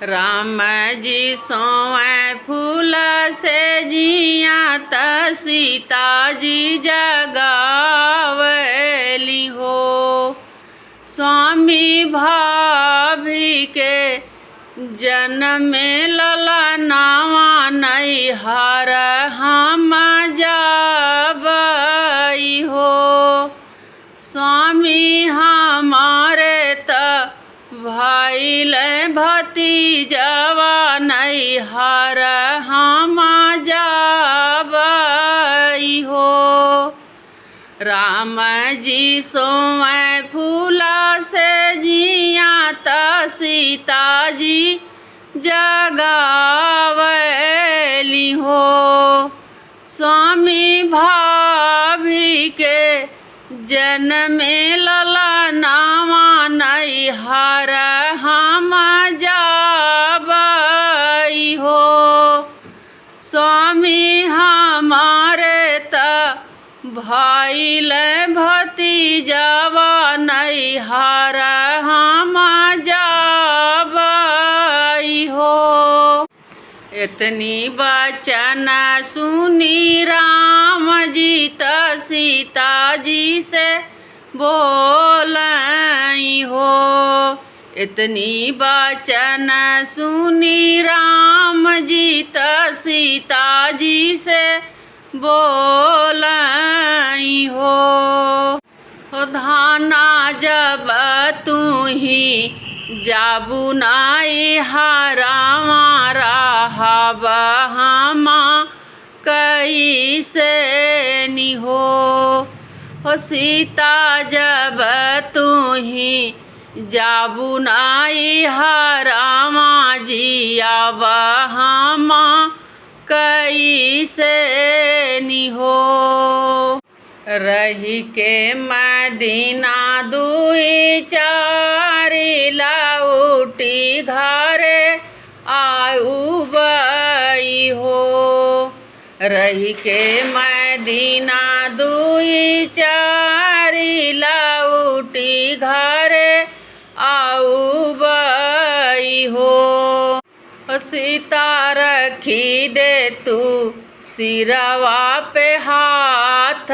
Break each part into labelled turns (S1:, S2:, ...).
S1: राम जी सोए फूल से जिया त सीता जी जगावली हो। स्वामी भाभी के जन्म लला नावा नैहर हम जाबई हो। स्वामी हमारे त भइल भतीजवा नैहर हम जाबई हो। राम जी सोए फूल से जिया त सीता जी जगावली हो। स्वामी भाभी के जन्म लला नावा नैहर हम जाबई हो। स्वामी हमारे त भइल भतीजवा नैहर हम जाबई हो। इतनी बचन सुनी राम जी त सीता जी से बोलई हो। इतनी बचन सुनी राम जी त सीता जी से बोलई हो। धाना जब तू ही जाबू नाई हरावा रहब हम कैसे निहो। सीता जब तू ही जाबू नाई हरावा जियाब हम कैसे निहो। रही के मदीना दुई चारी लौटी घरे आउबई हो। रही के मदीना दुई चारी लौटी घरे आउबई हो। सीता रखी दे तू सिरवा पे हाथ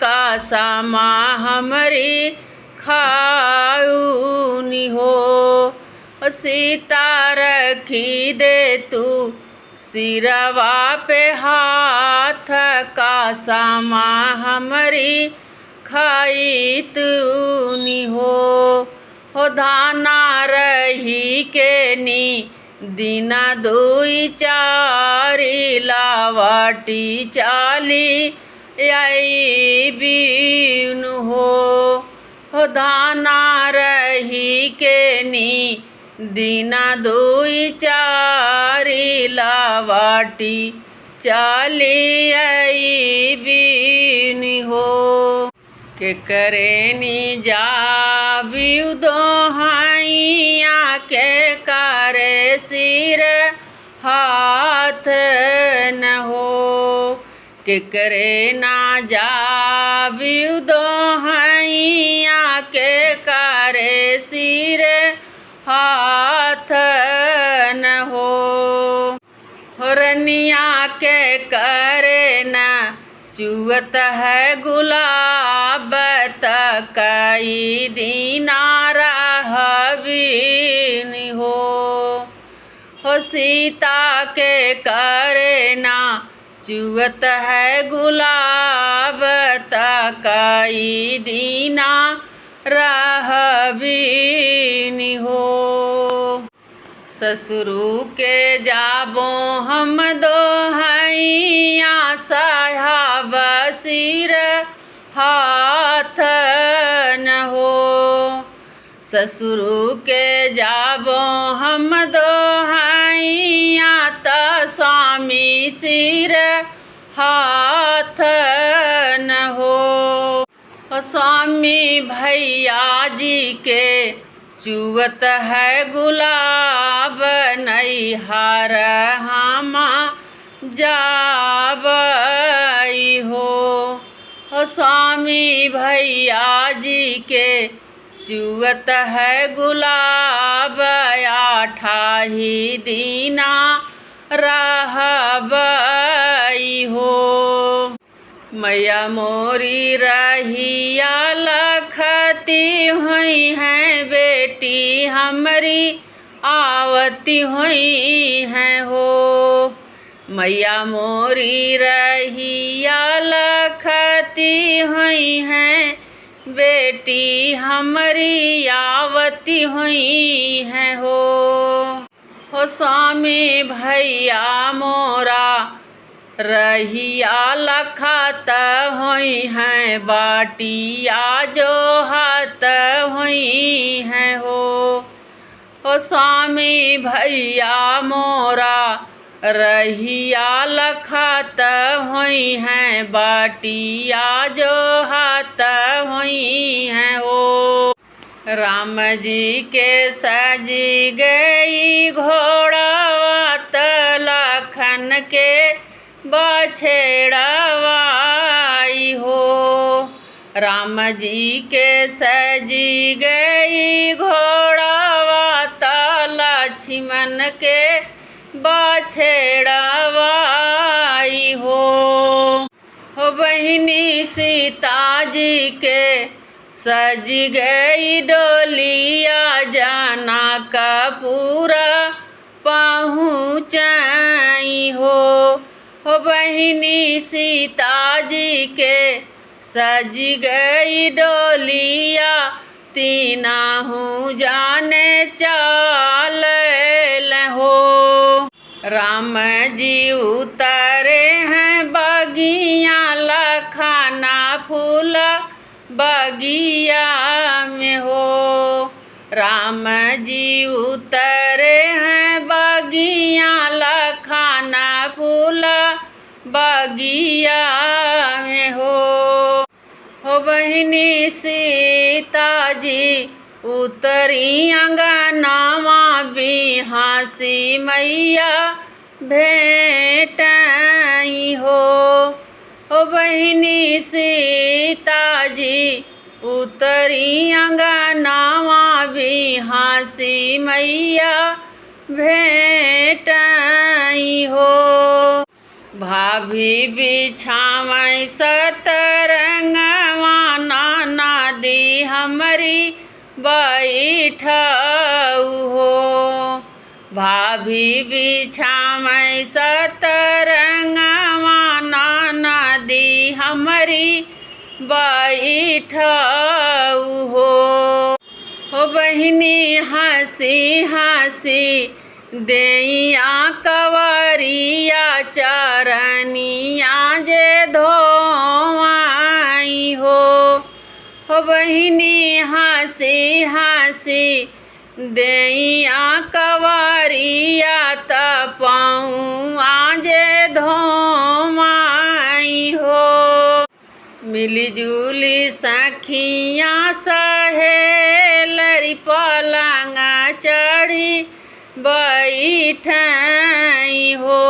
S1: कसम हमरी खाऊनी हो। सीता रखी दे तू सिरवा पे हाथ कसम हमरी खाई तूनी हो। धाना रही के नी दिना दुई चारी लावटी चाली आई बीन हो। धाना रही के नी दिना दुई चारी लावटी चाली आई बीन हो। के करे नी जाबिउ दोहाइया के करे सिर हाथ न हो। के करे ना जाबिउ दोहाइया के करे सिर हाथ न हो। रनिया के करे न चुअत है गुलाब तकई दीना रहबीन हो। सीता के करे ना चुअत है गुलाब तकई दीना रहबीन हो। ससुरु के जाबो हम दोहैया साहब सिर हाथ न हो। ससुरु के जाबो हम दोहैया त स्वामी सिर हाथ न हो। स्वामी भैया जी के चुअत है गुलाब नैहर हम जाबई हो। स्वामी भैया जी के चुवत है गुलाब आठाही दीना रहबई हो। मैया मोरी रहिया लखती हुई हैं बेटी हमरी आवती हुई हैं हो। मैया मोरी रहिया लखती हुई हैं बेटी हमरी आवती हुई हैं हो। स्वामी भैया मोरा रहिया लखत हुई हैं बाटिया जो हाथ हुई हैं हो। स्वामी भैया मोरा रहिया लखत हुई हैं बाटिया जो हाथ हुई हैं हो। राम जी के सजी गई घोड़ावत लखन के बछेड़वाई हो। राम जी के सजी गई घोड़ावत लक्ष्मण के बछेड़वाई हो। बहिनी सीता जी के सज गई डोलिया जाना का पूरा पहुँचाई हो। बहिनी सीता जी के सज गई डोलिया तीनहु जाने चाल हो। राम जी उतरे हैं बगिया लखाना फूल बगिया में हो। राम जी उतरे हैं बगिया लखाना फूल बगिया में हो। बहिनी सीता जी उतरी अंगनावा बिहासी मैया भेंटाई हो। बहिनी सीता जी उतरी अंगनावा बिहासी मैया भेंटाई हो। भाभी बिछावै सतरंगवा नाना दी हमरी बैठऊ हो। भाभी बिछावै सतरंगवा नाना दी हमरी बैठऊ हो। बहिनी हंसी हंसी देइया कवरिया चरनिया जे धोआई हो। बहिनी हंसी हंसी देइया कवरिया तपौआ जे धोआई हो। मिली जुली सखियाँ सहेलरी पलंगा चढ़ी बैठई हो।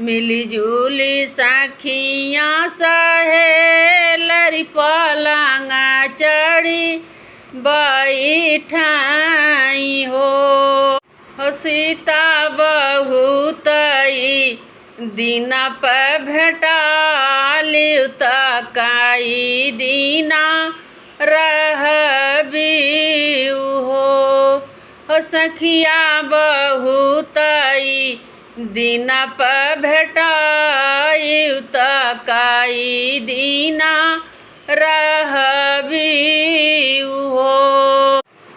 S1: मिली जुली सखियाँ सहेलरी पलंगा चढ़ी बैठई हो। सीता बहुतई दिन पर भेटाली तकाई दीना रहबीऊ हो। सखिया बहुतई दिन पर भेटाई तकाई दीना रहबीऊ हो।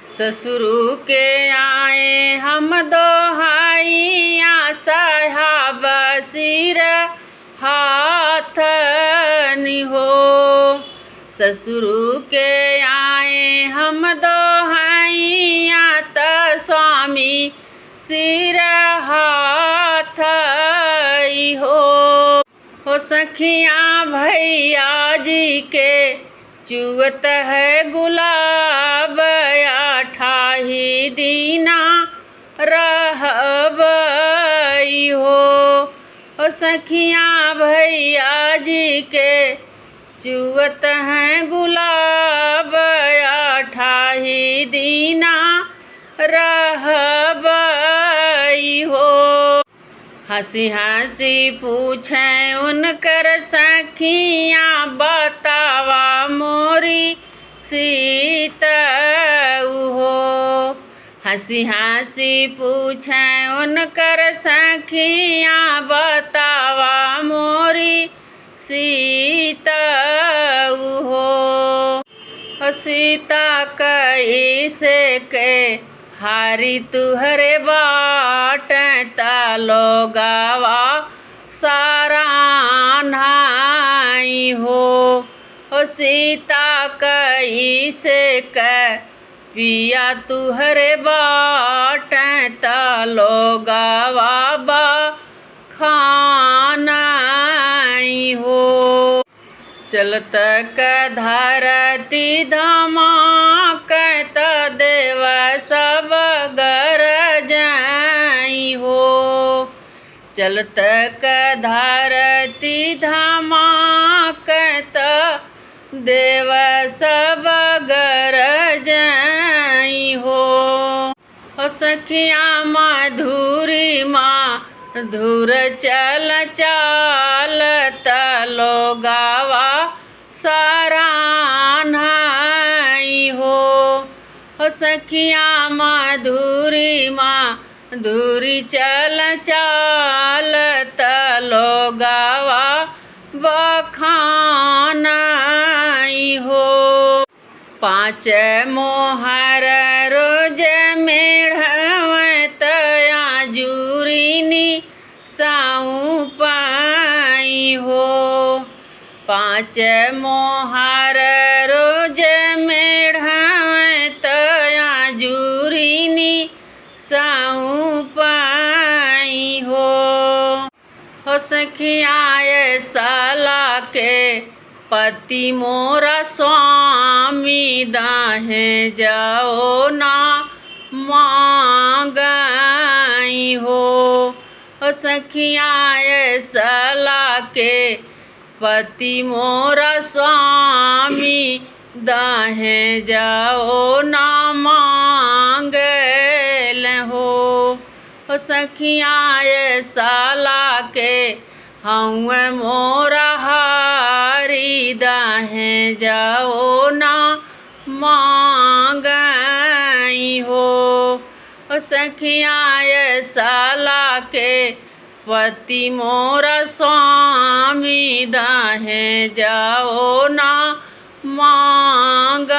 S1: ससुरु के आए हम दोहाइया साहब सिर हाथनी हो। ससुरु के आए हम दोहाइया त स्वामी सिर हाथई हो। सखिया भैया जी के चुवत है गुलाब आठाही दीना रहबई हो। सखिया भैया जी के चुवत हैं गुलाब आठा दीना रहबई हो। हंसी हंसी पूछे उनकर सखियाँ बतावा मोरी सीता हो। हंसी हंसी पूछे उनकर सखियाँ बतावा मोरी सीता हो। सीता कैसे के हारी तुहरे बाट लोगावा सारा नाई हो। सीता कैसे के पिया तुहरे बाट लोगावा खानाई हो। चलत क धरती धमाकत देव सब गरजाई हो। चलत क धरती धमाकत देव सब गरजाई हो। सखिया मधुरी धुर चल चालत लोगावा सरानाई हो। सखिया मधुरी धुरी चल चालत लोगावा बखानाई हो। पाँच मोहर रोज मेढ़वत आजुरीनी साऊ पाई हो। पाँच मोहर रोज मेढ़वत आजुरीनी साऊ पाई हो। सखिया साला के पति मोरा स्वामी दाहे जाओ ना मांगई हो। सखिया सला के पति मोरा स्वामी दाहे जाओ ना मांगल हो। सखिया साला के हऊँ मोरा हारी दाहे जाओ ना मांगई हो। सखिया साला के पति मोरा स्वामी दाहे जाओ ना मांग